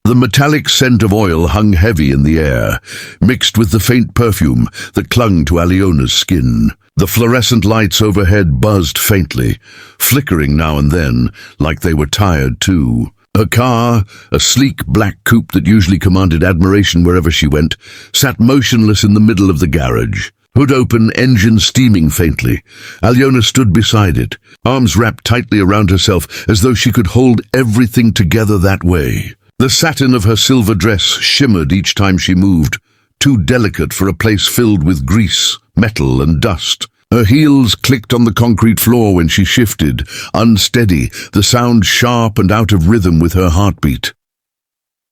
The metallic scent of oil hung heavy in the air, mixed with the faint perfume that clung to Alyona's skin. The fluorescent lights overhead buzzed faintly, flickering now and then, like they were tired too. Her car, a sleek black coupe that usually commanded admiration wherever she went, sat motionless in the middle of the garage. Hood open, engine steaming faintly. Alyona stood beside it, arms wrapped tightly around herself as though she could hold everything together that way. The satin of her silver dress shimmered each time she moved, too delicate for a place filled with grease, metal, and dust. Her heels clicked on the concrete floor when she shifted, unsteady, the sound sharp and out of rhythm with her heartbeat.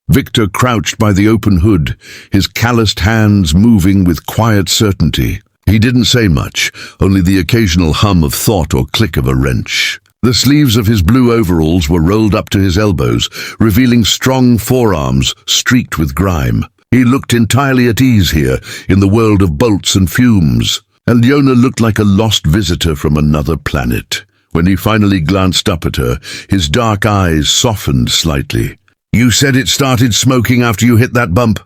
Viktor crouched by the open hood, his calloused hands moving with quiet certainty. He didn't say much, only the occasional hum of thought or click of a wrench. The sleeves of his blue overalls were rolled up to his elbows, revealing strong forearms streaked with grime. He looked entirely at ease here, in the world of bolts and fumes. Alyona looked like a lost visitor from another planet. When he finally glanced up at her, his dark eyes softened slightly. "You said it started smoking after you hit that bump?"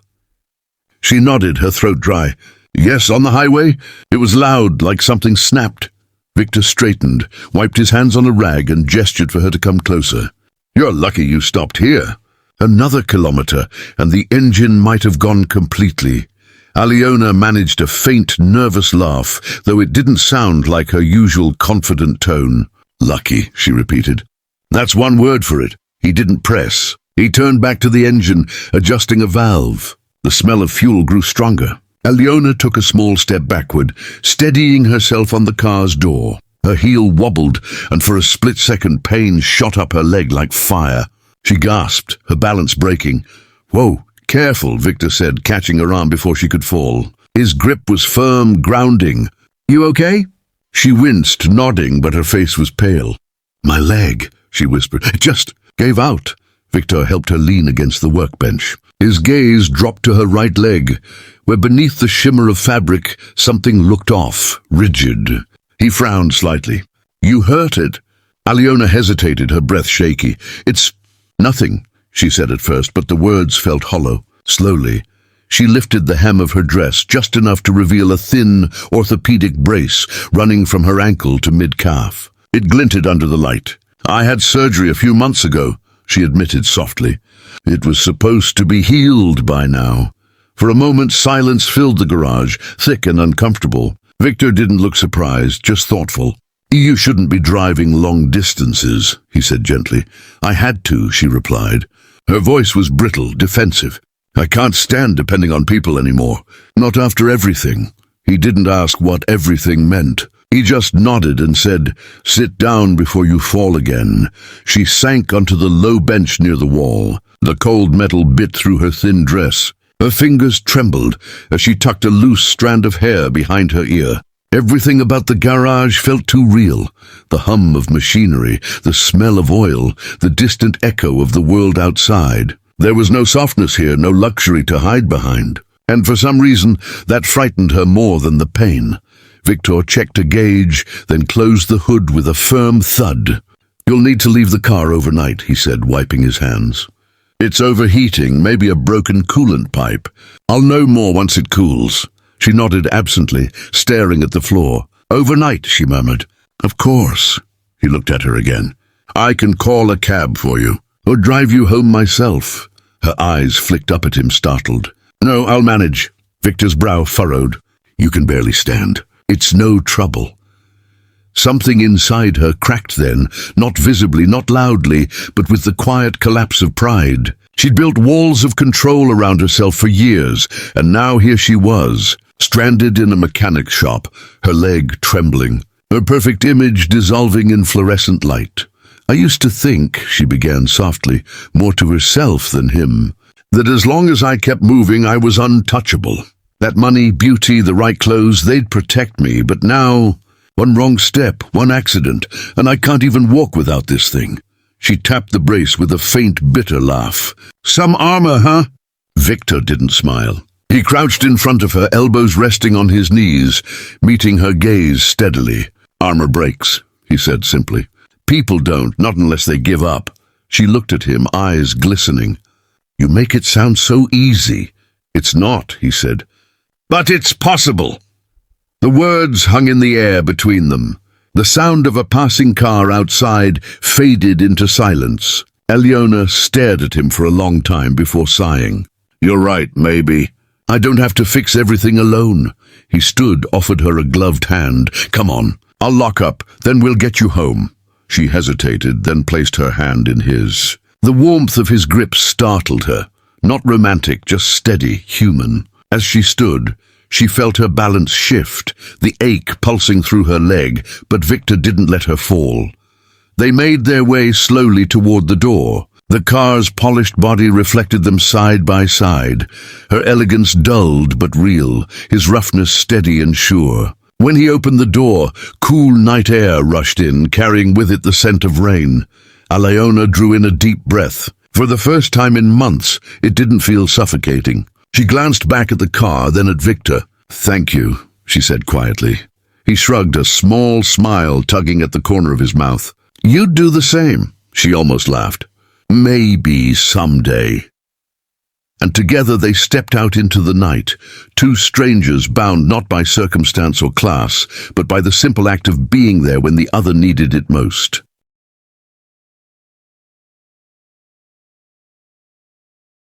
She nodded, her throat dry. "Yes, on the highway. It was loud, like something snapped." Viktor straightened, wiped his hands on a rag and gestured for her to come closer. "You're lucky you stopped here." Another kilometer, and the engine might have gone completely. Alyona managed a faint, nervous laugh, though it didn't sound like her usual confident tone. "Lucky," she repeated. "That's one word for it." He didn't press. He turned back to the engine, adjusting a valve. The smell of fuel grew stronger. Alyona took a small step backward, steadying herself on the car's door. Her heel wobbled, and for a split second pain shot up her leg like fire. She gasped, her balance breaking. "Whoa, careful," Viktor said, catching her arm before she could fall. His grip was firm, grounding. "You okay?" She winced, nodding, but her face was pale. "My leg," she whispered. "It just gave out." Viktor helped her lean against the workbench. His gaze dropped to her right leg, where beneath the shimmer of fabric something looked off, rigid. He frowned slightly. "You hurt it." Alyona hesitated, her breath shaky. "It's nothing," she said at first, but the words felt hollow. Slowly, she lifted the hem of her dress just enough to reveal a thin, orthopedic brace running from her ankle to mid-calf. It glinted under the light. "I had surgery a few months ago," she admitted softly. It was supposed to be healed by now. For a moment, silence filled the garage, thick and uncomfortable. Viktor didn't look surprised, just thoughtful. "You shouldn't be driving long distances," he said gently. "I had to," she replied. Her voice was brittle, defensive. "I can't stand depending on people anymore. Not after everything." He didn't ask what everything meant. He just nodded and said, "Sit down before you fall again." She sank onto the low bench near the wall. The cold metal bit through her thin dress. Her fingers trembled as she tucked a loose strand of hair behind her ear. Everything about the garage felt too real. The hum of machinery, the smell of oil, the distant echo of the world outside. There was no softness here, no luxury to hide behind. And for some reason, that frightened her more than the pain. Viktor checked a gauge, then closed the hood with a firm thud. "You'll need to leave the car overnight," he said, wiping his hands. "It's overheating, maybe a broken coolant pipe. I'll know more once it cools." She nodded absently, staring at the floor. "Overnight," she murmured. "Of course." He looked at her again. "I can call a cab for you, or drive you home myself." Her eyes flicked up at him, startled. "No, I'll manage." Viktor's brow furrowed. "You can barely stand. It's no trouble." Something inside her cracked then, not visibly, not loudly, but with the quiet collapse of pride. She'd built walls of control around herself for years, and now here she was, stranded in a mechanic shop, her leg trembling, her perfect image dissolving in fluorescent light. "I used to think," she began softly, more to herself than him, "that as long as I kept moving I was untouchable. That money, beauty, the right clothes, they'd protect me, but now, one wrong step, one accident, and I can't even walk without this thing." She tapped the brace with a faint, bitter laugh. "Some armor, huh?" Viktor didn't smile. He crouched in front of her, elbows resting on his knees, meeting her gaze steadily. "Armor breaks," he said simply. "People don't, not unless they give up." She looked at him, eyes glistening. You make it sound so easy." "It's not," he said. "But it's possible." The words hung in the air between them. The sound of a passing car outside faded into silence. Alyona stared at him for a long time before sighing. "You're right, maybe. I don't have to fix everything alone." He stood, offered her a gloved hand. "Come on, I'll lock up, then we'll get you home." She hesitated, then placed her hand in his. The warmth of his grip startled her. Not romantic, just steady, human. As she stood, she felt her balance shift, the ache pulsing through her leg, but Viktor didn't let her fall. They made their way slowly toward the door. The car's polished body reflected them side by side, her elegance dulled but real, his roughness steady and sure. When he opened the door, cool night air rushed in, carrying with it the scent of rain. Alyona drew in a deep breath. For the first time in months, it didn't feel suffocating. She glanced back at the car, then at Viktor. "Thank you," she said quietly. He shrugged, a small smile tugging at the corner of his mouth. "You'd do the same," she almost laughed. "Maybe someday." And together they stepped out into the night, two strangers bound not by circumstance or class, but by the simple act of being there when the other needed it most.